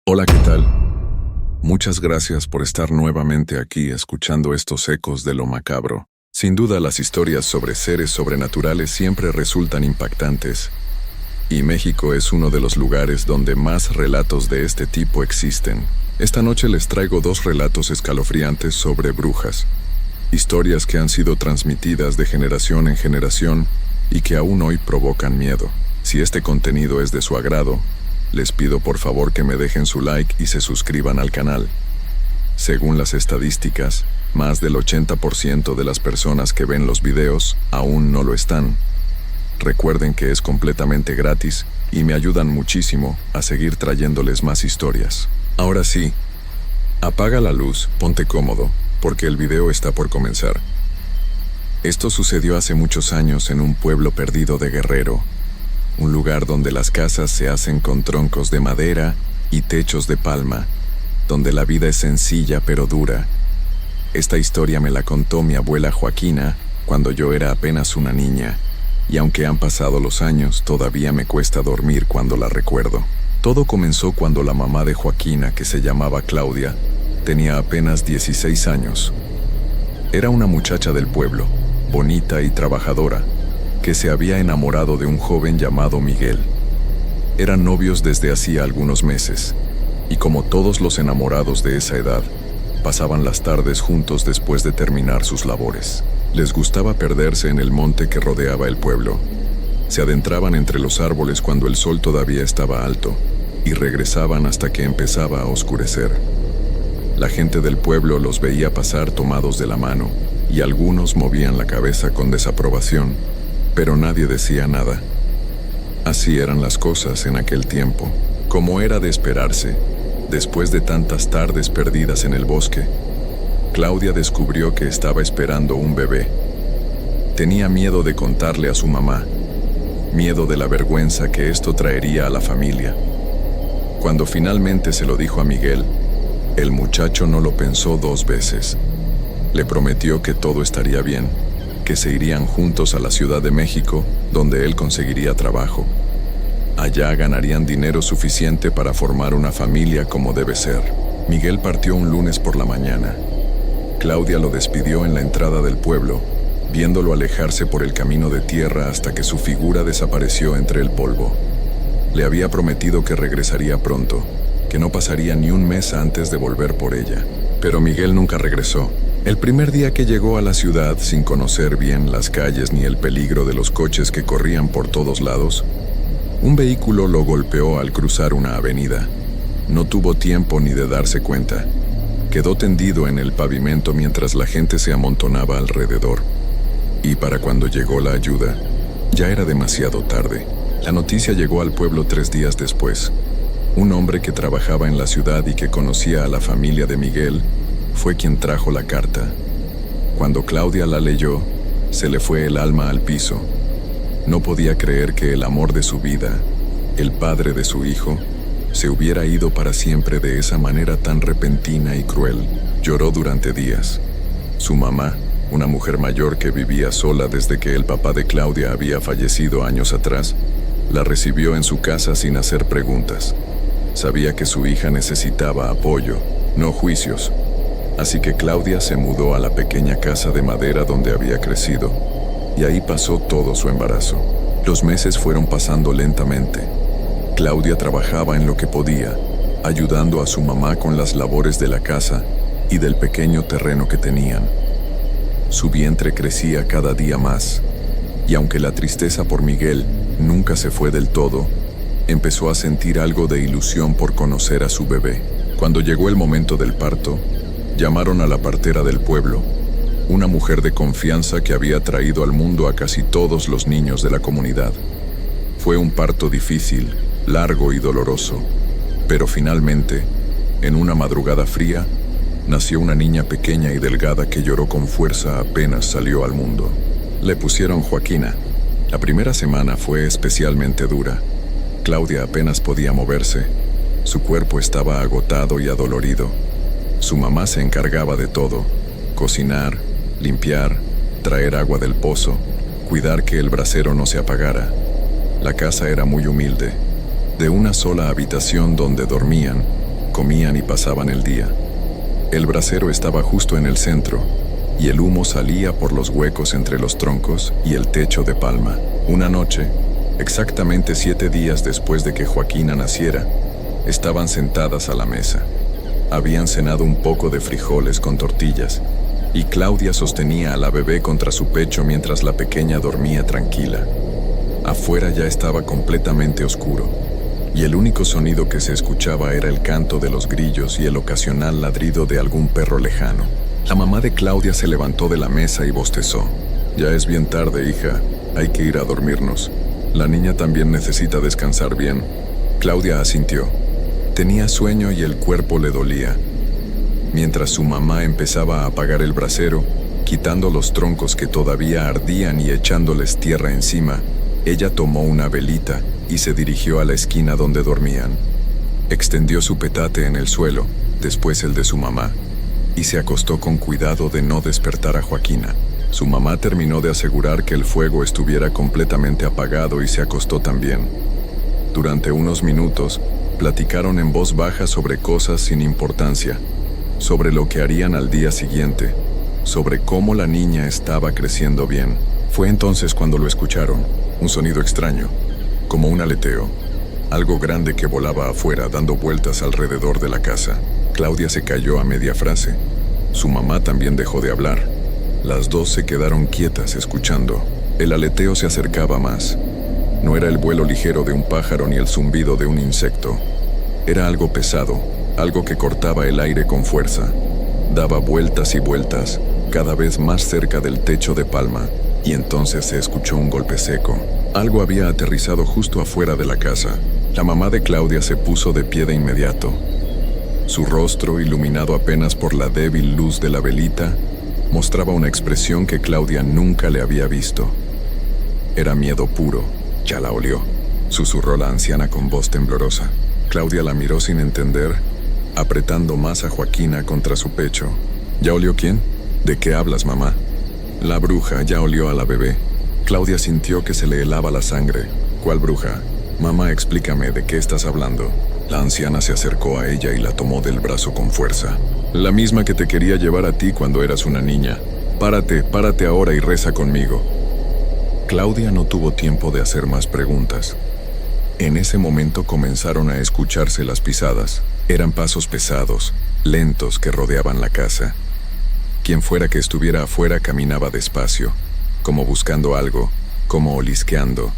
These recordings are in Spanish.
Hola, ¿qué tal? Muchas gracias por estar nuevamente aquí escuchando estos ecos de lo macabro. Sin duda, las historias sobre seres sobrenaturales siempre resultan impactantes, y México es uno de los lugares donde más relatos de este tipo existen. Esta noche les traigo dos relatos escalofriantes sobre brujas, historias que han sido transmitidas de generación en generación y que aún hoy provocan miedo. Si este contenido es de su agrado, les pido por favor que me dejen su like y se suscriban al canal. Según las estadísticas, más del 80% de las personas que ven los videos aún no lo están. Recuerden que es completamente gratis y me ayudan muchísimo a seguir trayéndoles más historias. Ahora sí, apaga la luz, ponte cómodo, porque el video está por comenzar. Esto sucedió hace muchos años en un pueblo perdido de Guerrero, un lugar donde las casas se hacen con troncos de madera y techos de palma, donde la vida es sencilla pero dura. Esta historia me la contó mi abuela Joaquina cuando yo era apenas una niña, y aunque han pasado los años, todavía me cuesta dormir cuando la recuerdo. Todo comenzó cuando la mamá de Joaquina, que se llamaba Claudia, tenía apenas 16 años. Era una muchacha del pueblo, bonita y trabajadora, que se había enamorado de un joven llamado Miguel. Eran novios desde hacía algunos meses, y como todos los enamorados de esa edad, pasaban las tardes juntos después de terminar sus labores. Les gustaba perderse en el monte que rodeaba el pueblo. Se adentraban entre los árboles cuando el sol todavía estaba alto, y regresaban hasta que empezaba a oscurecer. La gente del pueblo los veía pasar tomados de la mano, y algunos movían la cabeza con desaprobación, pero nadie decía nada. Así eran las cosas en aquel tiempo. Como era de esperarse, después de tantas tardes perdidas en el bosque, Claudia descubrió que estaba esperando un bebé. Tenía miedo de contarle a su mamá, miedo de la vergüenza que esto traería a la familia. Cuando finalmente se lo dijo a Miguel, el muchacho no lo pensó dos veces. Le prometió que todo estaría bien, que se irían juntos a la Ciudad de México, donde él conseguiría trabajo. Allá ganarían dinero suficiente para formar una familia como debe ser. Miguel partió un lunes por la mañana. Claudia lo despidió en la entrada del pueblo, viéndolo alejarse por el camino de tierra hasta que su figura desapareció entre el polvo. Le había prometido que regresaría pronto, que no pasaría ni un mes antes de volver por ella. Pero Miguel nunca regresó. El primer día que llegó a la ciudad, sin conocer bien las calles ni el peligro de los coches que corrían por todos lados, un vehículo lo golpeó al cruzar una avenida. No tuvo tiempo ni de darse cuenta. Quedó tendido en el pavimento mientras la gente se amontonaba alrededor. Y para cuando llegó la ayuda, ya era demasiado tarde. La noticia llegó al pueblo 3 días después. Un hombre que trabajaba en la ciudad y que conocía a la familia de Miguel fue quien trajo la carta. Cuando Claudia la leyó, se le fue el alma al piso. No podía creer que el amor de su vida, el padre de su hijo, se hubiera ido para siempre de esa manera tan repentina y cruel. Lloró durante días. Su mamá, una mujer mayor que vivía sola desde que el papá de Claudia había fallecido años atrás, la recibió en su casa sin hacer preguntas. Sabía que su hija necesitaba apoyo, no juicios. Así que Claudia se mudó a la pequeña casa de madera donde había crecido, y ahí pasó todo su embarazo. Los meses fueron pasando lentamente. Claudia trabajaba en lo que podía, ayudando a su mamá con las labores de la casa y del pequeño terreno que tenían. Su vientre crecía cada día más, y aunque la tristeza por Miguel nunca se fue del todo, empezó a sentir algo de ilusión por conocer a su bebé. Cuando llegó el momento del parto, llamaron a la partera del pueblo, una mujer de confianza que había traído al mundo a casi todos los niños de la comunidad. Fue un parto difícil, largo y doloroso, pero finalmente, en una madrugada fría, nació una niña pequeña y delgada que lloró con fuerza apenas salió al mundo. Le pusieron Joaquina. La primera semana fue especialmente dura. Claudia apenas podía moverse. Su cuerpo estaba agotado y adolorido. Su mamá se encargaba de todo: cocinar, limpiar, traer agua del pozo, cuidar que el brasero no se apagara. La casa era muy humilde, de una sola habitación donde dormían comían y pasaban el día. El brasero estaba justo en el centro, y el humo salía por los huecos entre los troncos y el techo de palma. Una noche, exactamente 7 días después de que Joaquina naciera, estaban sentadas a la mesa. Habían cenado un poco de frijoles con tortillas, y Claudia sostenía a la bebé contra su pecho mientras la pequeña dormía tranquila. Afuera ya estaba completamente oscuro, y el único sonido que se escuchaba era el canto de los grillos y el ocasional ladrido de algún perro lejano. La mamá de Claudia se levantó de la mesa y bostezó. «Ya es bien tarde, hija. Hay que ir a dormirnos. La niña también necesita descansar bien». Claudia asintió. Tenía sueño y el cuerpo le dolía. Mientras su mamá empezaba a apagar el brasero, quitando los troncos que todavía ardían y echándoles tierra encima, ella tomó una velita y se dirigió a la esquina donde dormían. Extendió su petate en el suelo, después el de su mamá, y se acostó con cuidado de no despertar a Joaquina. Su mamá terminó de asegurar que el fuego estuviera completamente apagado y se acostó también. Durante unos minutos, platicaron en voz baja sobre cosas sin importancia, sobre lo que harían al día siguiente, sobre cómo la niña estaba creciendo bien. Fue entonces cuando lo escucharon, un sonido extraño, como un aleteo, algo grande que volaba afuera dando vueltas alrededor de la casa. Claudia se calló a media frase. Su mamá también dejó de hablar. Las dos se quedaron quietas escuchando. El aleteo se acercaba más. No era el vuelo ligero de un pájaro ni el zumbido de un insecto. Era algo pesado, algo que cortaba el aire con fuerza. Daba vueltas y vueltas, cada vez más cerca del techo de palma, y entonces se escuchó un golpe seco. Algo había aterrizado justo afuera de la casa. La mamá de Claudia se puso de pie de inmediato. Su rostro, iluminado apenas por la débil luz de la velita, mostraba una expresión que Claudia nunca le había visto. Era miedo puro. «Ya la olió», susurró la anciana con voz temblorosa. Claudia la miró sin entender, apretando más a Joaquina contra su pecho. «¿Ya olió quién? ¿De qué hablas, mamá?» «La bruja ya olió a la bebé». Claudia sintió que se le helaba la sangre. «¿Cuál bruja? Mamá, explícame, ¿de qué estás hablando?» La anciana se acercó a ella y la tomó del brazo con fuerza. «La misma que te quería llevar a ti cuando eras una niña. Párate ahora y reza conmigo». Claudia no tuvo tiempo de hacer más preguntas. En ese momento comenzaron a escucharse las pisadas. Eran pasos pesados, lentos, que rodeaban la casa. Quien fuera que estuviera afuera caminaba despacio, como buscando algo, como olisqueando.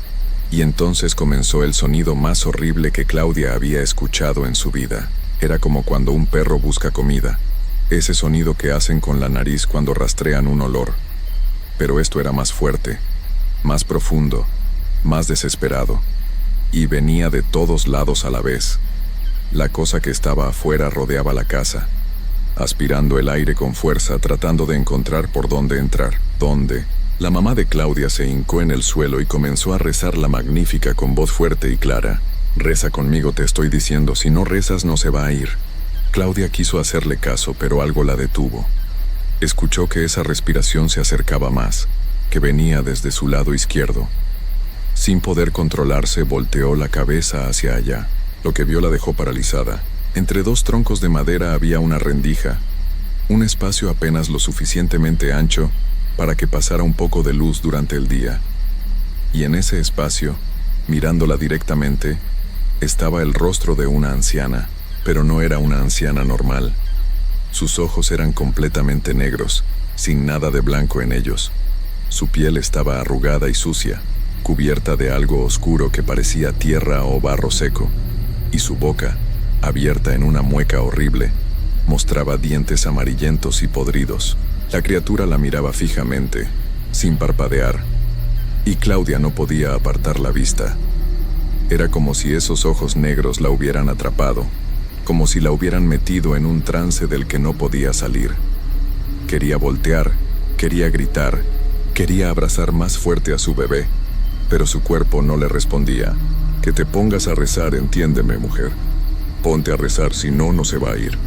Y entonces comenzó el sonido más horrible que Claudia había escuchado en su vida. Era como cuando un perro busca comida, ese sonido que hacen con la nariz cuando rastrean un olor. Pero esto era más fuerte, más profundo, más desesperado, y venía de todos lados a la vez. La cosa que estaba afuera rodeaba la casa, aspirando el aire con fuerza, tratando de encontrar por dónde entrar. ¿Dónde? La mamá de Claudia se hincó en el suelo y comenzó a rezar la Magnífica con voz fuerte y clara. «Reza conmigo, te estoy diciendo, si no rezas no se va a ir». Claudia quiso hacerle caso, pero algo la detuvo. Escuchó que esa respiración se acercaba más, que venía desde su lado izquierdo. Sin poder controlarse, volteó la cabeza hacia allá. Lo que vio la dejó paralizada. Entre 2 troncos de madera había una rendija, un espacio apenas lo suficientemente ancho para que pasara un poco de luz durante el día. Y en ese espacio, mirándola directamente, estaba el rostro de una anciana, pero no era una anciana normal. Sus ojos eran completamente negros, sin nada de blanco en ellos. Su piel estaba arrugada y sucia, cubierta de algo oscuro que parecía tierra o barro seco, y su boca, abierta en una mueca horrible, mostraba dientes amarillentos y podridos. La criatura la miraba fijamente, sin parpadear, y Claudia no podía apartar la vista. Era como si esos ojos negros la hubieran atrapado, como si la hubieran metido en un trance del que no podía salir. Quería voltear, quería gritar, quería abrazar más fuerte a su bebé, pero su cuerpo no le respondía. «Que te pongas a rezar, entiéndeme, mujer. Ponte a rezar, si no, no se va a ir».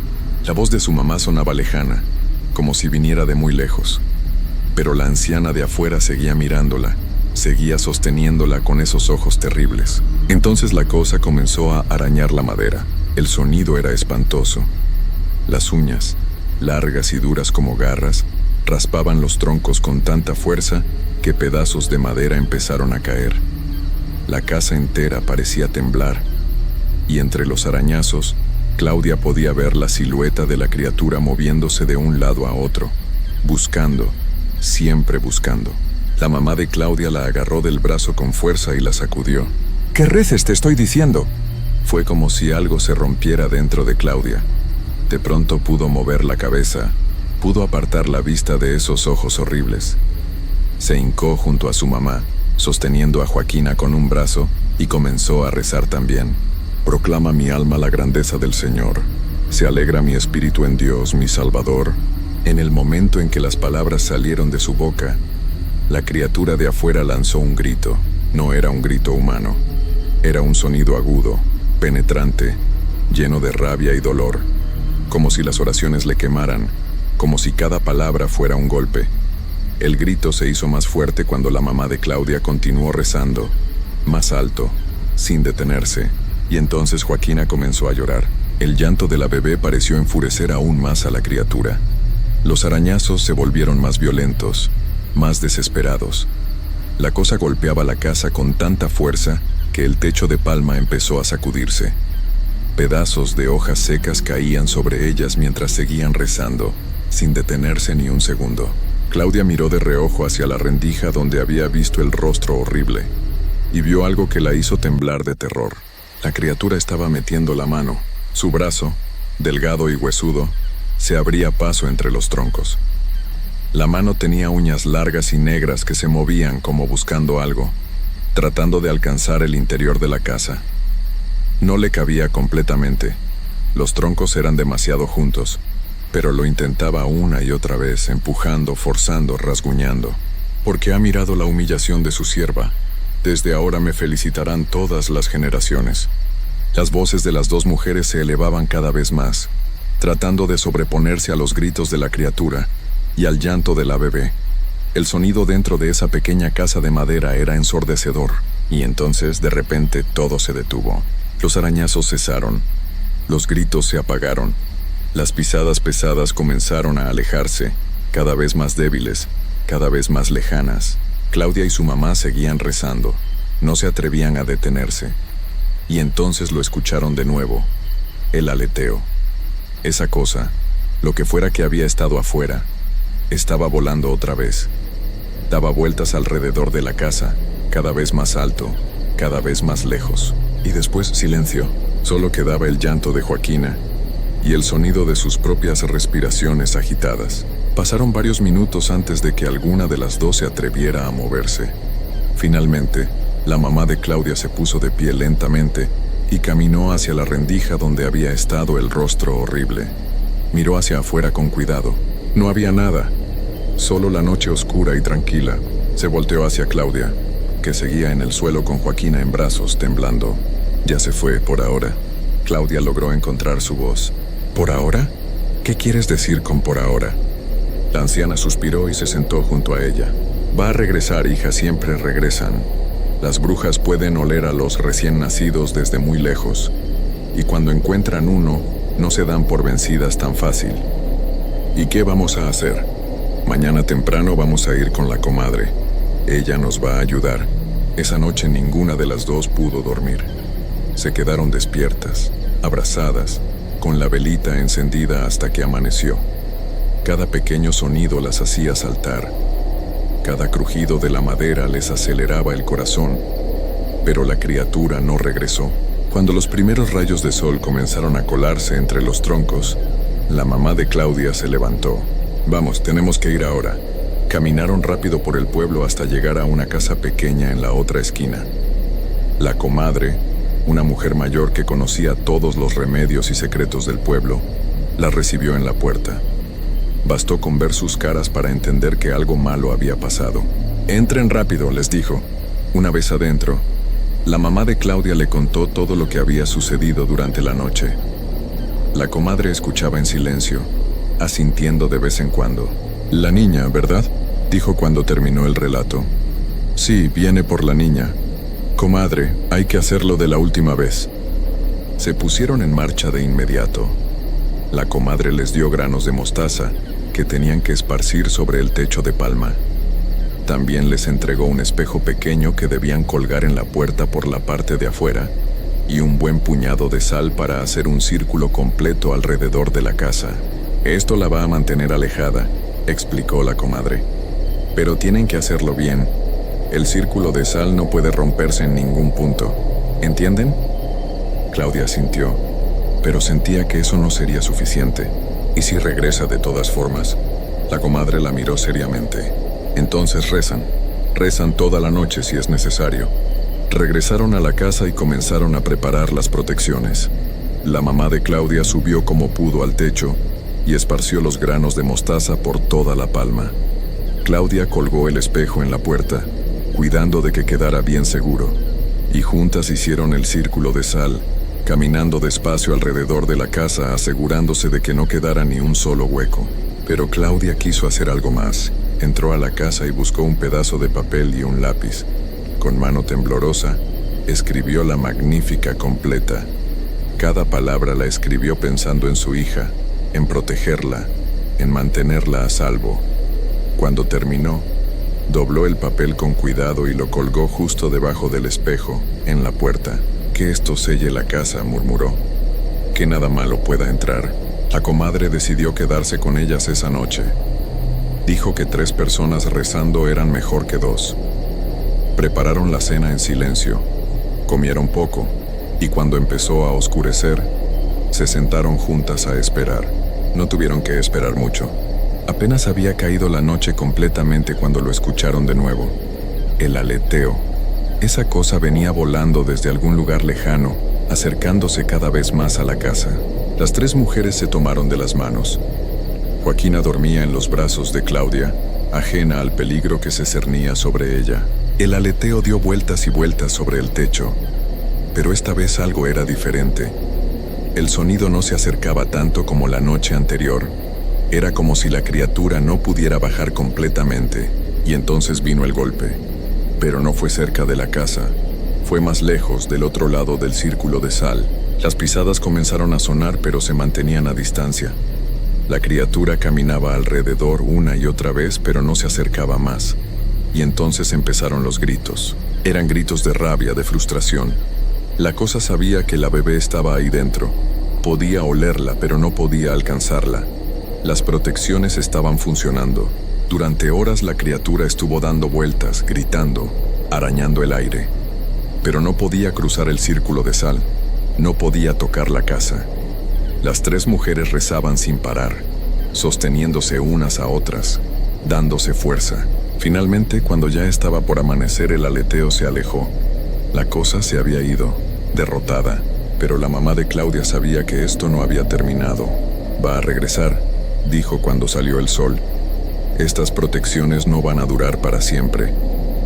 La voz de su mamá sonaba lejana, como si viniera de muy lejos. Pero la anciana de afuera seguía mirándola, seguía sosteniéndola con esos ojos terribles. Entonces la cosa comenzó a arañar la madera. El sonido era espantoso. Las uñas, largas y duras como garras, raspaban los troncos con tanta fuerza que pedazos de madera empezaron a caer. La casa entera parecía temblar, y entre los arañazos, Claudia podía ver la silueta de la criatura moviéndose de un lado a otro, buscando, siempre buscando. La mamá de Claudia la agarró del brazo con fuerza y la sacudió. ¡Que reces, te estoy diciendo! Fue como si algo se rompiera dentro de Claudia. De pronto pudo mover la cabeza, pudo apartar la vista de esos ojos horribles. Se hincó junto a su mamá, sosteniendo a Joaquina con un brazo, y comenzó a rezar también. Proclama mi alma la grandeza del Señor. Se alegra mi espíritu en Dios, mi Salvador. En el momento en que las palabras salieron de su boca, la criatura de afuera lanzó un grito. No era un grito humano. Era un sonido agudo, penetrante, lleno de rabia y dolor, como si las oraciones le quemaran, como si cada palabra fuera un golpe. El grito se hizo más fuerte cuando la mamá de Claudia continuó rezando, más alto, sin detenerse, y entonces Joaquina comenzó a llorar. El llanto de la bebé pareció enfurecer aún más a la criatura. Los arañazos se volvieron más violentos, más desesperados. La cosa golpeaba la casa con tanta fuerza que el techo de palma empezó a sacudirse. Pedazos de hojas secas caían sobre ellas mientras seguían rezando, sin detenerse ni un segundo. Claudia miró de reojo hacia la rendija donde había visto el rostro horrible, y vio algo que la hizo temblar de terror. La criatura estaba metiendo la mano. Su brazo, delgado y huesudo, se abría paso entre los troncos. La mano tenía uñas largas y negras que se movían como buscando algo, tratando de alcanzar el interior de la casa. No le cabía completamente. Los troncos eran demasiado juntos, pero lo intentaba una y otra vez, empujando, forzando, rasguñando. Porque ha mirado la humillación de su sierva. Desde ahora me felicitarán todas las generaciones. Las voces de las dos mujeres se elevaban cada vez más, tratando de sobreponerse a los gritos de la criatura y al llanto de la bebé. El sonido dentro de esa pequeña casa de madera era ensordecedor, y entonces, de repente, todo se detuvo. Los arañazos cesaron, los gritos se apagaron, las pisadas pesadas comenzaron a alejarse, cada vez más débiles, cada vez más lejanas. Claudia y su mamá seguían rezando, no se atrevían a detenerse. Y entonces lo escucharon de nuevo, el aleteo. Esa cosa, lo que fuera que había estado afuera, estaba volando otra vez. Daba vueltas alrededor de la casa, cada vez más alto, cada vez más lejos. Y después silencio. Solo quedaba el llanto de Joaquina y el sonido de sus propias respiraciones agitadas. Pasaron varios minutos antes de que alguna de las dos se atreviera a moverse. Finalmente, la mamá de Claudia se puso de pie lentamente y caminó hacia la rendija donde había estado el rostro horrible. Miró hacia afuera con cuidado. No había nada, solo la noche oscura y tranquila. Se volteó hacia Claudia, que seguía en el suelo con Joaquina en brazos, temblando. Ya se fue, por ahora. Claudia logró encontrar su voz. ¿Por ahora? ¿Qué quieres decir con por ahora? La anciana suspiró y se sentó junto a ella. Va a regresar, hija, siempre regresan. Las brujas pueden oler a los recién nacidos desde muy lejos, y cuando encuentran uno, no se dan por vencidas tan fácil. ¿Y qué vamos a hacer? Mañana temprano vamos a ir con la comadre. Ella nos va a ayudar. Esa noche ninguna de las dos pudo dormir. Se quedaron despiertas, abrazadas, con la velita encendida hasta que amaneció. Cada pequeño sonido las hacía saltar. Cada crujido de la madera les aceleraba el corazón, pero la criatura no regresó. Cuando los primeros rayos de sol comenzaron a colarse entre los troncos, la mamá de Claudia se levantó. Vamos, tenemos que ir ahora. Caminaron rápido por el pueblo hasta llegar a una casa pequeña en la otra esquina. La comadre, una mujer mayor que conocía todos los remedios y secretos del pueblo, la recibió en la puerta. Bastó con ver sus caras para entender que algo malo había pasado. Entren rápido, les dijo. Una vez adentro, la mamá de Claudia le contó todo lo que había sucedido durante la noche. La comadre escuchaba en silencio, asintiendo de vez en cuando. La niña, ¿verdad?, dijo cuando terminó el relato. Sí, viene por la niña. Comadre, hay que hacerlo de la última vez. Se pusieron en marcha de inmediato. La comadre les dio granos de mostaza que tenían que esparcir sobre el techo de palma. También les entregó un espejo pequeño que debían colgar en la puerta por la parte de afuera y un buen puñado de sal para hacer un círculo completo alrededor de la casa. Esto la va a mantener alejada, explicó la comadre. Pero tienen que hacerlo bien. El círculo de sal no puede romperse en ningún punto. ¿Entienden? Claudia asintió, pero sentía que eso no sería suficiente. ¿Y si regresa de todas formas? La comadre la miró seriamente. Entonces rezan toda la noche si es necesario. Regresaron a la casa y comenzaron a preparar las protecciones. La mamá de Claudia subió como pudo al techo y esparció los granos de mostaza por toda la palma. Claudia colgó el espejo en la puerta, cuidando de que quedara bien seguro, y juntas hicieron el círculo de sal, caminando despacio alrededor de la casa, asegurándose de que no quedara ni un solo hueco. Pero Claudia quiso hacer algo más. Entró a la casa y buscó un pedazo de papel y un lápiz. Con mano temblorosa, escribió la magnífica completa. Cada palabra la escribió pensando en su hija, en protegerla, en mantenerla a salvo. Cuando terminó, dobló el papel con cuidado y lo colgó justo debajo del espejo, en la puerta. Que esto selle la casa, murmuró. Que nada malo pueda entrar. La comadre decidió quedarse con ellas esa noche. Dijo que 3 personas rezando eran mejor que 2. Prepararon la cena en silencio. Comieron poco, y cuando empezó a oscurecer, se sentaron juntas a esperar. No tuvieron que esperar mucho. Apenas había caído la noche completamente cuando lo escucharon de nuevo. El aleteo. Esa cosa venía volando desde algún lugar lejano, acercándose cada vez más a la casa. Las 3 mujeres se tomaron de las manos. Joaquina dormía en los brazos de Claudia, ajena al peligro que se cernía sobre ella. El aleteo dio vueltas y vueltas sobre el techo, pero esta vez algo era diferente. El sonido no se acercaba tanto como la noche anterior. Era como si la criatura no pudiera bajar completamente, y entonces vino el golpe. Pero no fue cerca de la casa, fue más lejos, del otro lado del círculo de sal. Las pisadas comenzaron a sonar, pero se mantenían a distancia. La criatura caminaba alrededor una y otra vez, pero no se acercaba más. Y entonces empezaron los gritos. Eran gritos de rabia, de frustración. La cosa sabía que la bebé estaba ahí dentro. Podía olerla, pero no podía alcanzarla. Las protecciones estaban funcionando. Durante horas la criatura estuvo dando vueltas, gritando, arañando el aire. Pero no podía cruzar el círculo de sal. No podía tocar la casa. Las 3 mujeres rezaban sin parar, sosteniéndose unas a otras, dándose fuerza. Finalmente, cuando ya estaba por amanecer, el aleteo se alejó. La cosa se había ido, derrotada, pero la mamá de Claudia sabía que esto no había terminado. Va a regresar, dijo cuando salió el sol. Estas protecciones no van a durar para siempre.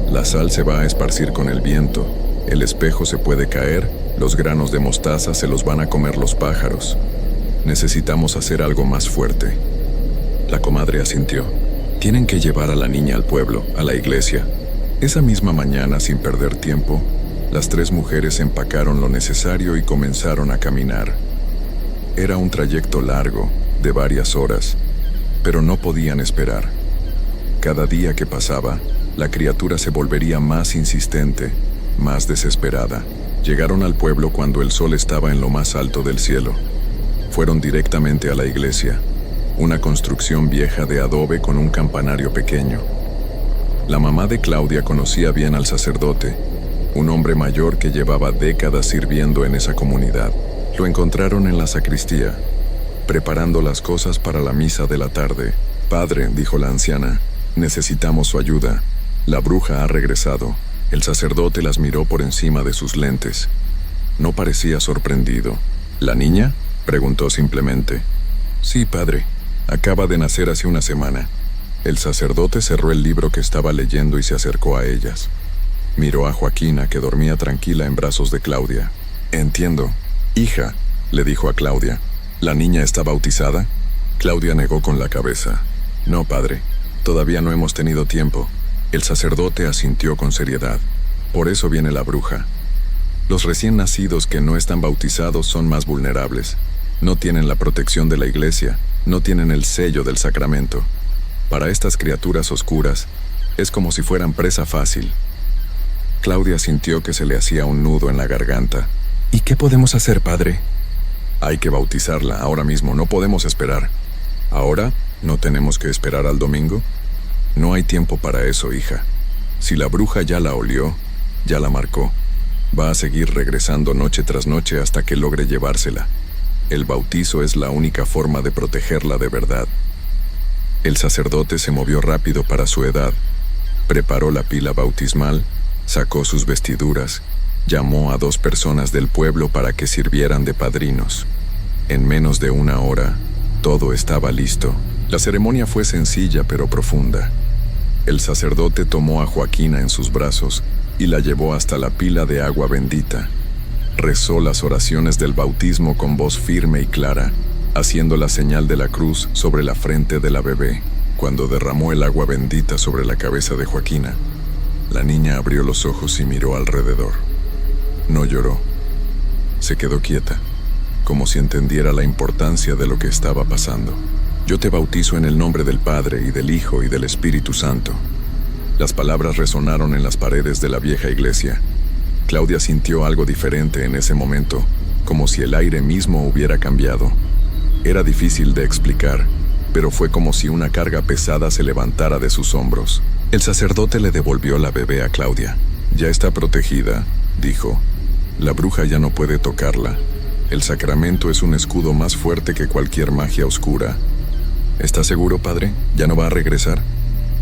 La sal se va a esparcir con el viento, el espejo se puede caer, los granos de mostaza se los van a comer los pájaros. Necesitamos hacer algo más fuerte. La comadre asintió. Tienen que llevar a la niña al pueblo, a la iglesia. Esa misma mañana, sin perder tiempo, las 3 mujeres empacaron lo necesario y comenzaron a caminar. Era un trayecto largo, de varias horas, pero no podían esperar. Cada día que pasaba, la criatura se volvería más insistente, más desesperada. Llegaron al pueblo cuando el sol estaba en lo más alto del cielo. Fueron directamente a la iglesia, una construcción vieja de adobe con un campanario pequeño. La mamá de Claudia conocía bien al sacerdote, un hombre mayor que llevaba décadas sirviendo en esa comunidad. Lo encontraron en la sacristía, preparando las cosas para la misa de la tarde. «Padre», dijo la anciana, «necesitamos su ayuda. La bruja ha regresado». El sacerdote las miró por encima de sus lentes. No parecía sorprendido. «¿La niña?», preguntó simplemente. «Sí, padre. Acaba de nacer hace una semana». El sacerdote cerró el libro que estaba leyendo y se acercó a ellas. Miró a Joaquina, que dormía tranquila en brazos de Claudia. «Entiendo. Hija», le dijo a Claudia, «¿la niña está bautizada?». Claudia negó con la cabeza. «No, padre. Todavía no hemos tenido tiempo». El sacerdote asintió con seriedad. «Por eso viene la bruja. Los recién nacidos que no están bautizados son más vulnerables. No tienen la protección de la iglesia, no tienen el sello del sacramento. Para estas criaturas oscuras, es como si fueran presa fácil. Claudia sintió que se le hacía un nudo en la garganta. ¿Y qué podemos hacer, padre? Hay que bautizarla ahora mismo, no podemos esperar. ¿Ahora? ¿No tenemos que esperar al domingo? No hay tiempo para eso, hija. Si la bruja ya la olió, ya la marcó. Va a seguir regresando noche tras noche hasta que logre llevársela. El bautizo es la única forma de protegerla de verdad. El sacerdote se movió rápido para su edad. Preparó la pila bautismal, sacó sus vestiduras, llamó a 2 personas del pueblo para que sirvieran de padrinos. En menos de 1 hora, todo estaba listo. La ceremonia fue sencilla pero profunda. El sacerdote tomó a Joaquina en sus brazos y la llevó hasta la pila de agua bendita. Rezó las oraciones del bautismo con voz firme y clara, haciendo la señal de la cruz sobre la frente de la bebé. Cuando derramó el agua bendita sobre la cabeza de Joaquina, la niña abrió los ojos y miró alrededor. No lloró. Se quedó quieta, como si entendiera la importancia de lo que estaba pasando. Yo te bautizo en el nombre del Padre y del Hijo y del Espíritu Santo. Las palabras resonaron en las paredes de la vieja iglesia. Claudia sintió algo diferente en ese momento, como si el aire mismo hubiera cambiado. Era difícil de explicar, pero fue como si una carga pesada se levantara de sus hombros. El sacerdote le devolvió la bebé a Claudia. Ya está protegida, dijo. La bruja ya no puede tocarla. El sacramento es un escudo más fuerte que cualquier magia oscura. ¿Está seguro, padre? ¿Ya no va a regresar?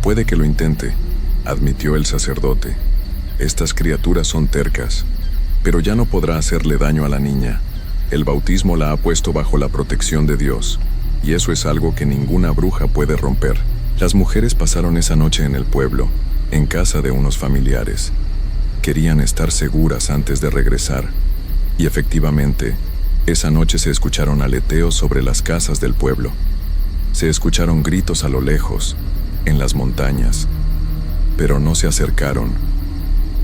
Puede que lo intente, admitió el sacerdote. Estas criaturas son tercas, pero ya no podrá hacerle daño a la niña. El bautismo la ha puesto bajo la protección de Dios, y eso es algo que ninguna bruja puede romper. Las mujeres pasaron esa noche en el pueblo, en casa de unos familiares. Querían estar seguras antes de regresar, y efectivamente, esa noche se escucharon aleteos sobre las casas del pueblo. Se escucharon gritos a lo lejos, en las montañas, pero no se acercaron.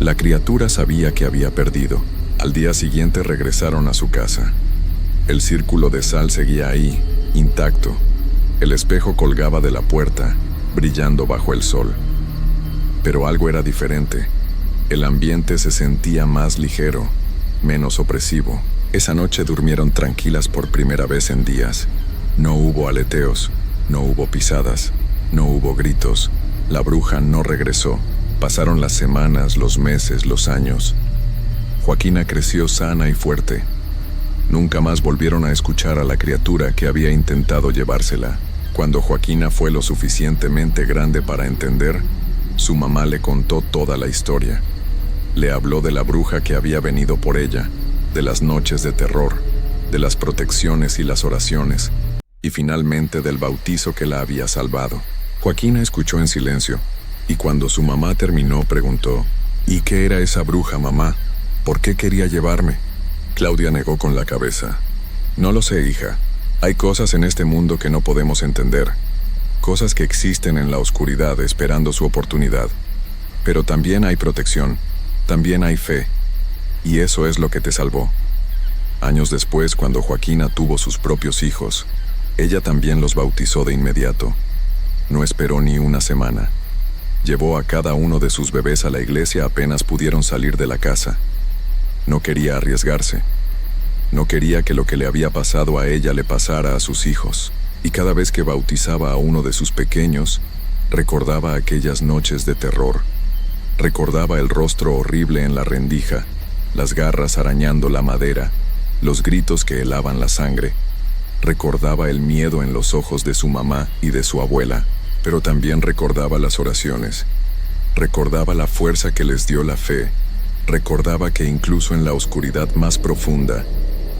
La criatura sabía que había perdido. Al día siguiente regresaron a su casa. El círculo de sal seguía ahí, intacto. El espejo colgaba de la puerta, brillando bajo el sol. Pero algo era diferente. El ambiente se sentía más ligero, menos opresivo. Esa noche durmieron tranquilas por primera vez en días. No hubo aleteos, no hubo pisadas, no hubo gritos. La bruja no regresó. Pasaron las semanas, los meses, los años. Joaquina creció sana y fuerte. Nunca más volvieron a escuchar a la criatura que había intentado llevársela. Cuando Joaquina fue lo suficientemente grande para entender, su mamá le contó toda la historia. Le habló de la bruja que había venido por ella, de las noches de terror, de las protecciones y las oraciones, y finalmente del bautizo que la había salvado. Joaquina escuchó en silencio, y cuando su mamá terminó preguntó, ¿y qué era esa bruja, mamá? ¿Por qué quería llevarme? Claudia negó con la cabeza. No lo sé, hija. Hay cosas en este mundo que no podemos entender. Cosas que existen en la oscuridad esperando su oportunidad. Pero también hay protección. También hay fe. Y eso es lo que te salvó. Años después, cuando Joaquina tuvo sus propios hijos, ella también los bautizó de inmediato. No esperó ni una semana. Llevó a cada uno de sus bebés a la iglesia apenas pudieron salir de la casa. No quería arriesgarse. No quería que lo que le había pasado a ella le pasara a sus hijos. Y cada vez que bautizaba a uno de sus pequeños, recordaba aquellas noches de terror. Recordaba el rostro horrible en la rendija, las garras arañando la madera, los gritos que helaban la sangre. Recordaba el miedo en los ojos de su mamá y de su abuela, pero también recordaba las oraciones. Recordaba la fuerza que les dio la fe. Recordaba que incluso en la oscuridad más profunda,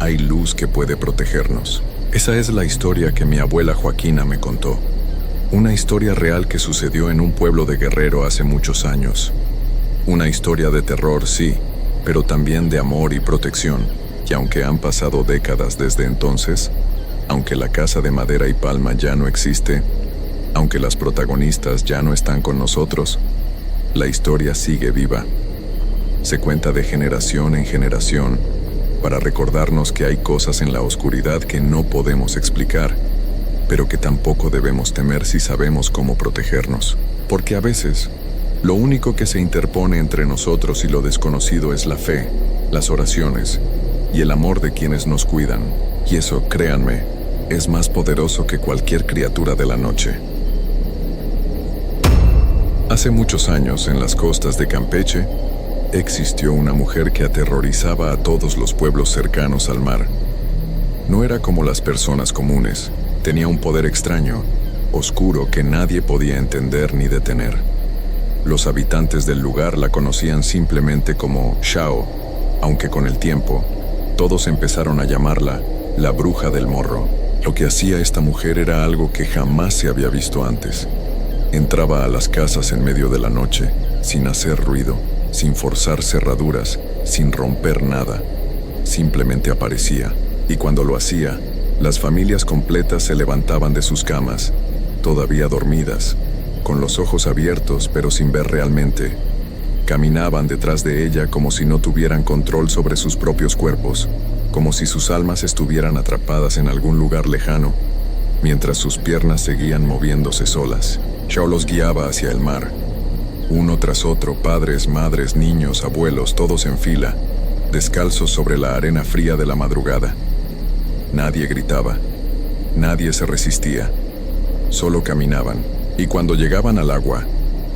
hay luz que puede protegernos. Esa es la historia que mi abuela Joaquina me contó. Una historia real que sucedió en un pueblo de Guerrero hace muchos años. Una historia de terror, sí, pero también de amor y protección. Y aunque han pasado décadas desde entonces, aunque la casa de madera y palma ya no existe, aunque las protagonistas ya no están con nosotros, la historia sigue viva. Se cuenta de generación en generación para recordarnos que hay cosas en la oscuridad que no podemos explicar, pero que tampoco debemos temer si sabemos cómo protegernos. Porque a veces, lo único que se interpone entre nosotros y lo desconocido es la fe, las oraciones y el amor de quienes nos cuidan. Y eso, créanme, es más poderoso que cualquier criatura de la noche. Hace muchos años, en las costas de Campeche, existió una mujer que aterrorizaba a todos los pueblos cercanos al mar. No era como las personas comunes, tenía un poder extraño, oscuro, que nadie podía entender ni detener. Los habitantes del lugar la conocían simplemente como Xiao, aunque con el tiempo, todos empezaron a llamarla la bruja del morro. Lo que hacía esta mujer era algo que jamás se había visto antes. Entraba a las casas en medio de la noche, sin hacer ruido, sin forzar cerraduras, sin romper nada. Simplemente aparecía, y cuando lo hacía, las familias completas se levantaban de sus camas, todavía dormidas, con los ojos abiertos pero sin ver realmente. Caminaban detrás de ella como si no tuvieran control sobre sus propios cuerpos, como si sus almas estuvieran atrapadas en algún lugar lejano, mientras sus piernas seguían moviéndose solas. Xiao los guiaba hacia el mar, uno tras otro, padres, madres, niños, abuelos, todos en fila, descalzos sobre la arena fría de la madrugada. Nadie gritaba, nadie se resistía, solo caminaban, y cuando llegaban al agua,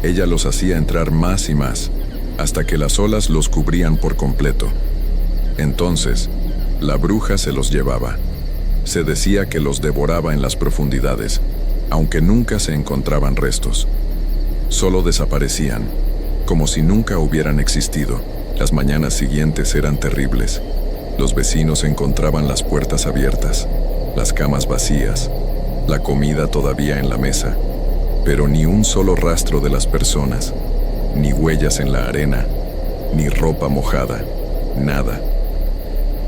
ella los hacía entrar más y más, hasta que las olas los cubrían por completo. Entonces, la bruja se los llevaba. Se decía que los devoraba en las profundidades, aunque nunca se encontraban restos. Solo desaparecían, como si nunca hubieran existido. Las mañanas siguientes eran terribles. Los vecinos encontraban las puertas abiertas, las camas vacías, la comida todavía en la mesa, pero ni un solo rastro de las personas, ni huellas en la arena, ni ropa mojada, nada.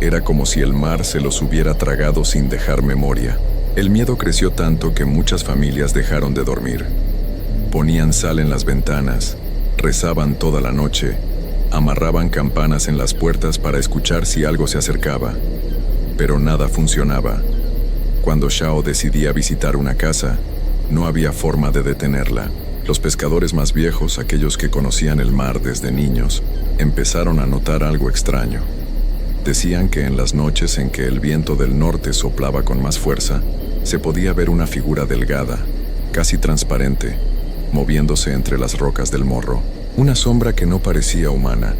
Era como si el mar se los hubiera tragado sin dejar memoria. El miedo creció tanto que muchas familias dejaron de dormir. Ponían sal en las ventanas, rezaban toda la noche, amarraban campanas en las puertas para escuchar si algo se acercaba. Pero nada funcionaba. Cuando Xiao decidía visitar una casa, no había forma de detenerla. Los pescadores más viejos, aquellos que conocían el mar desde niños, empezaron a notar algo extraño. Decían que en las noches en que el viento del norte soplaba con más fuerza, se podía ver una figura delgada, casi transparente, moviéndose entre las rocas del morro. Una sombra que no parecía humana.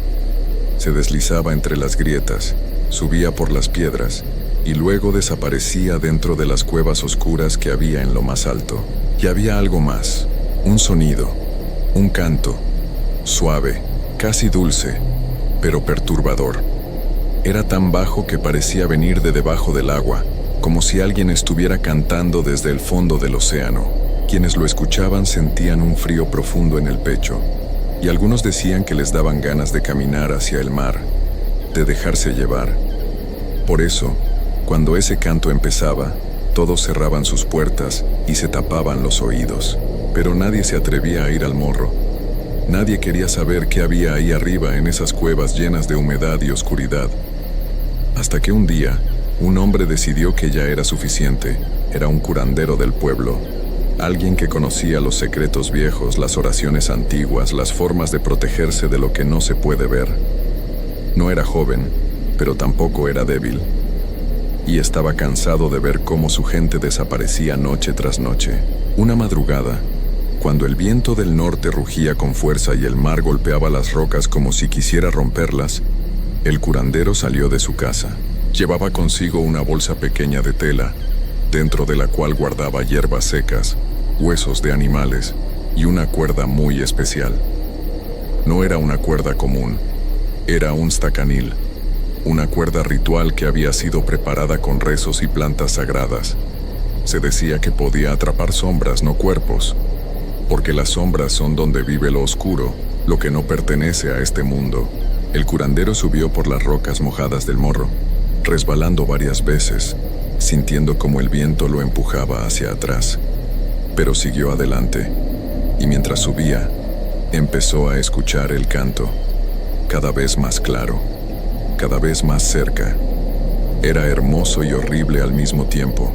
Se deslizaba entre las grietas, subía por las piedras, y luego desaparecía dentro de las cuevas oscuras que había en lo más alto. Y había algo más, un sonido, un canto, suave, casi dulce, pero perturbador. Era tan bajo que parecía venir de debajo del agua, como si alguien estuviera cantando desde el fondo del océano. Quienes lo escuchaban sentían un frío profundo en el pecho, y algunos decían que les daban ganas de caminar hacia el mar, de dejarse llevar. Por eso, cuando ese canto empezaba, todos cerraban sus puertas y se tapaban los oídos. Pero nadie se atrevía a ir al morro. Nadie quería saber qué había ahí arriba en esas cuevas llenas de humedad y oscuridad. Hasta que un día, un hombre decidió que ya era suficiente. Era un curandero del pueblo. Alguien que conocía los secretos viejos, las oraciones antiguas, las formas de protegerse de lo que no se puede ver. No era joven, pero tampoco era débil. Y estaba cansado de ver cómo su gente desaparecía noche tras noche. Una madrugada, cuando el viento del norte rugía con fuerza y el mar golpeaba las rocas como si quisiera romperlas, el curandero salió de su casa. Llevaba consigo una bolsa pequeña de tela, dentro de la cual guardaba hierbas secas, huesos de animales y una cuerda muy especial. No era una cuerda común, era un stacanil, una cuerda ritual que había sido preparada con rezos y plantas sagradas. Se decía que podía atrapar sombras, no cuerpos, porque las sombras son donde vive lo oscuro, lo que no pertenece a este mundo. El curandero subió por las rocas mojadas del morro, resbalando varias veces, sintiendo como el viento lo empujaba hacia atrás. Pero siguió adelante, y mientras subía, empezó a escuchar el canto. cada vez más claro, cada vez más cerca. Era hermoso y horrible al mismo tiempo.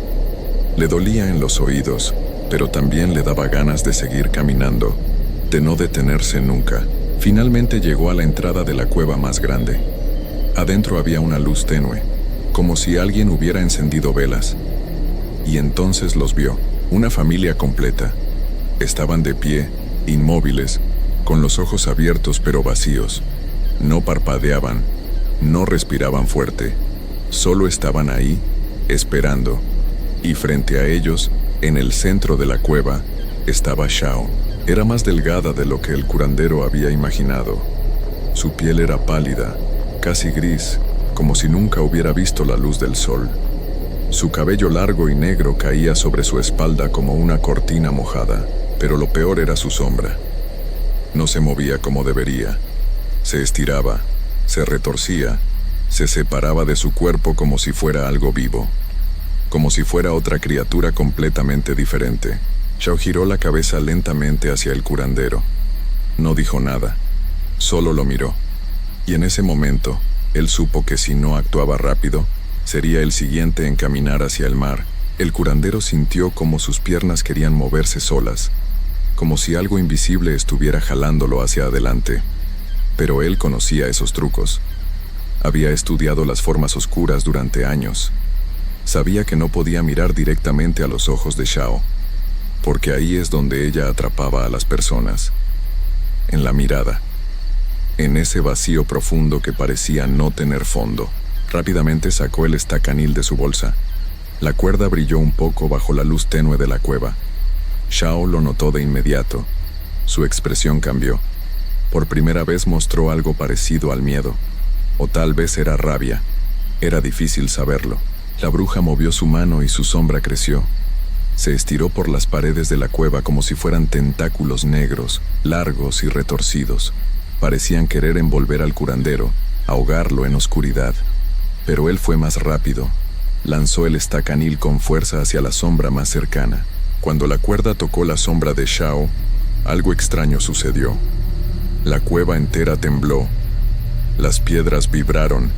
Le dolía en los oídos, pero también le daba ganas de seguir caminando, de no detenerse nunca. Finalmente llegó a la entrada de la cueva más grande. Adentro había una luz tenue, como si alguien hubiera encendido velas. Y entonces los vio, una familia completa. Estaban de pie, inmóviles, con los ojos abiertos pero vacíos. No parpadeaban, no respiraban fuerte, solo estaban ahí, esperando. Y frente a ellos, en el centro de la cueva, estaba Xiao. Era más delgada de lo que el curandero había imaginado. Su piel era pálida, casi gris, como si nunca hubiera visto la luz del sol. Su cabello largo y negro caía sobre su espalda como una cortina mojada, pero lo peor era su sombra. No se movía como debería. Se estiraba, se retorcía, se separaba de su cuerpo como si fuera algo vivo, como si fuera otra criatura completamente diferente. Xiao giró la cabeza lentamente hacia el curandero. No dijo nada, solo lo miró. Y en ese momento, él supo que si no actuaba rápido, sería el siguiente en caminar hacia el mar. El curandero sintió como sus piernas querían moverse solas, como si algo invisible estuviera jalándolo hacia adelante. Pero él conocía esos trucos. Había estudiado las formas oscuras durante años. Sabía que no podía mirar directamente a los ojos de Xiao, porque ahí es donde ella atrapaba a las personas. En la mirada. En ese vacío profundo que parecía no tener fondo. Rápidamente sacó el estacanil de su bolsa. La cuerda brilló un poco bajo la luz tenue de la cueva. Xiao lo notó de inmediato. Su expresión cambió. Por primera vez mostró algo parecido al miedo. O tal vez era rabia. Era difícil saberlo. La bruja movió su mano y su sombra creció. Se estiró por las paredes de la cueva como si fueran tentáculos negros, largos y retorcidos. Parecían querer envolver al curandero, ahogarlo en oscuridad. Pero él fue más rápido. Lanzó el estacanil con fuerza hacia la sombra más cercana. Cuando la cuerda tocó la sombra de Xiao, algo extraño sucedió. La cueva entera tembló. Las piedras vibraron.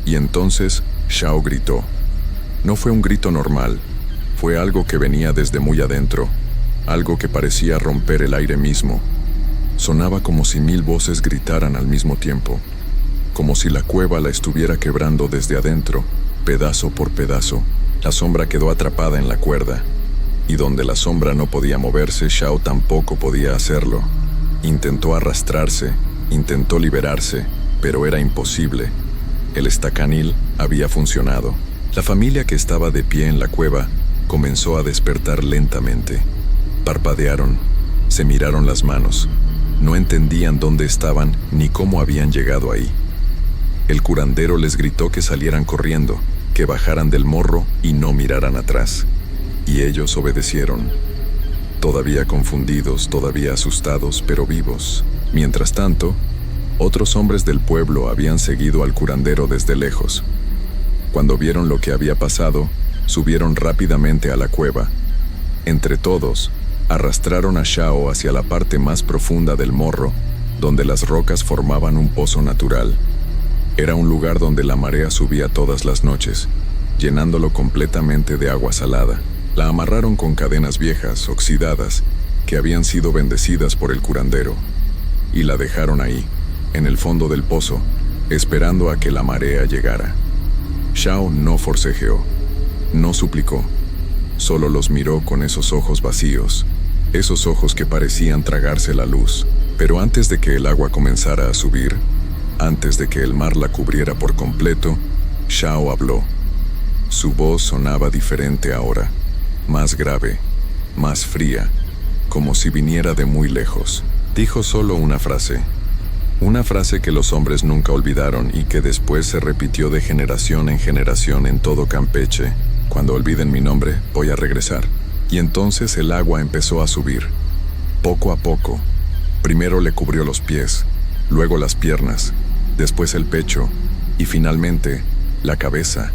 Y entonces Xiao gritó. No fue un grito normal. Fue algo que venía desde muy adentro, algo que parecía romper el aire mismo. Sonaba como si 1000 voces gritaran al mismo tiempo, como si la cueva la estuviera quebrando desde adentro, pedazo por pedazo. La sombra quedó atrapada en la cuerda, y donde la sombra no podía moverse, Xiao tampoco podía hacerlo. Intentó arrastrarse, intentó liberarse, pero era imposible. El estacanil había funcionado. La familia que estaba de pie en la cueva comenzó a despertar lentamente. Parpadearon, se miraron las manos. No entendían dónde estaban ni cómo habían llegado ahí. El curandero les gritó que salieran corriendo, que bajaran del morro y no miraran atrás. Y ellos obedecieron. Todavía confundidos, todavía asustados, pero vivos. Mientras tanto, otros hombres del pueblo habían seguido al curandero desde lejos. Cuando vieron lo que había pasado, subieron rápidamente a la cueva. Entre todos, arrastraron a Xiao hacia la parte más profunda del morro, donde las rocas formaban un pozo natural. Era un lugar donde la marea subía todas las noches, llenándolo completamente de agua salada. La amarraron con cadenas viejas, oxidadas, que habían sido bendecidas por el curandero, y la dejaron ahí, en el fondo del pozo, esperando a que la marea llegara. Xiao no forcejeó. No suplicó, solo los miró con esos ojos vacíos, esos ojos que parecían tragarse la luz. Pero antes de que el agua comenzara a subir, antes de que el mar la cubriera por completo, Xiao habló. Su voz sonaba diferente ahora, más grave, más fría, como si viniera de muy lejos. Dijo solo una frase que los hombres nunca olvidaron y que después se repitió de generación en generación en todo Campeche. Cuando olviden mi nombre, voy a regresar. Y entonces el agua empezó a subir. Poco a poco. Primero le cubrió los pies, luego las piernas, después el pecho, y finalmente, la cabeza.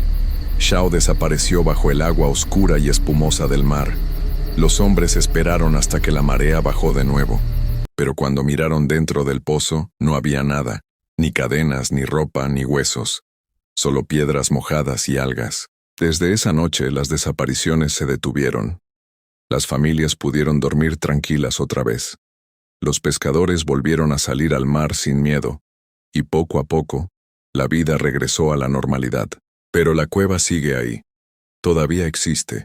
Xiao desapareció bajo el agua oscura y espumosa del mar. Los hombres esperaron hasta que la marea bajó de nuevo. Pero cuando miraron dentro del pozo, no había nada. Ni cadenas, ni ropa, ni huesos. Solo piedras mojadas y algas. Desde esa noche las desapariciones se detuvieron. Las familias pudieron dormir tranquilas otra vez. Los pescadores volvieron a salir al mar sin miedo, y poco a poco, la vida regresó a la normalidad. Pero la cueva sigue ahí. Todavía existe.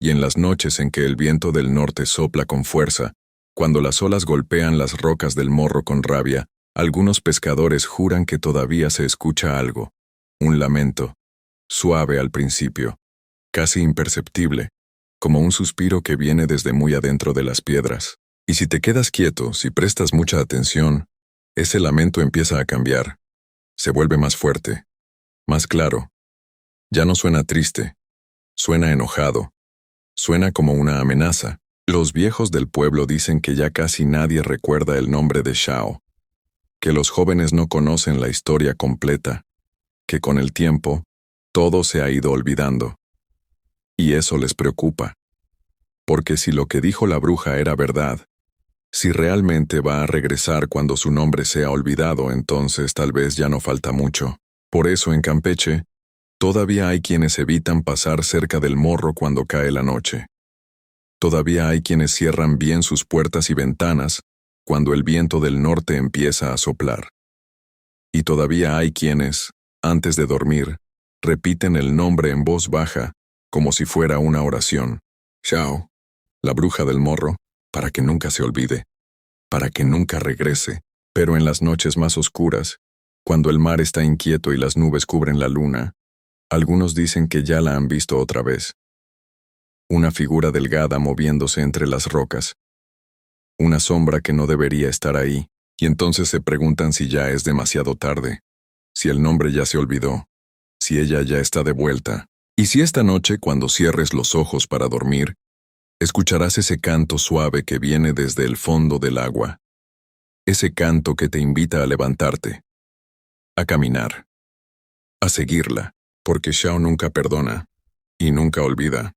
Y en las noches en que el viento del norte sopla con fuerza, cuando las olas golpean las rocas del Morro con rabia, algunos pescadores juran que todavía se escucha algo. Un lamento, suave al principio, casi imperceptible, como un suspiro que viene desde muy adentro de las piedras. Y si te quedas quieto, si prestas mucha atención, ese lamento empieza a cambiar. Se vuelve más fuerte, más claro. Ya no suena triste, suena enojado, suena como una amenaza. Los viejos del pueblo dicen que ya casi nadie recuerda el nombre de Shao, que los jóvenes no conocen la historia completa, que con el tiempo, todo se ha ido olvidando. Y eso les preocupa. Porque si lo que dijo la bruja era verdad, si realmente va a regresar cuando su nombre sea olvidado, entonces tal vez ya no falta mucho. Por eso en Campeche, todavía hay quienes evitan pasar cerca del morro cuando cae la noche. Todavía hay quienes cierran bien sus puertas y ventanas cuando el viento del norte empieza a soplar. Y todavía hay quienes, antes de dormir, repiten el nombre en voz baja, como si fuera una oración. Shao, la bruja del morro, para que nunca se olvide, para que nunca regrese. Pero en las noches más oscuras, cuando el mar está inquieto y las nubes cubren la luna, algunos dicen que ya la han visto otra vez. Una figura delgada moviéndose entre las rocas. Una sombra que no debería estar ahí, y entonces se preguntan si ya es demasiado tarde, si el nombre ya se olvidó, si ella ya está de vuelta. Y si esta noche, cuando cierres los ojos para dormir, escucharás ese canto suave que viene desde el fondo del agua. Ese canto que te invita a levantarte, a caminar, a seguirla, porque Shao nunca perdona y nunca olvida.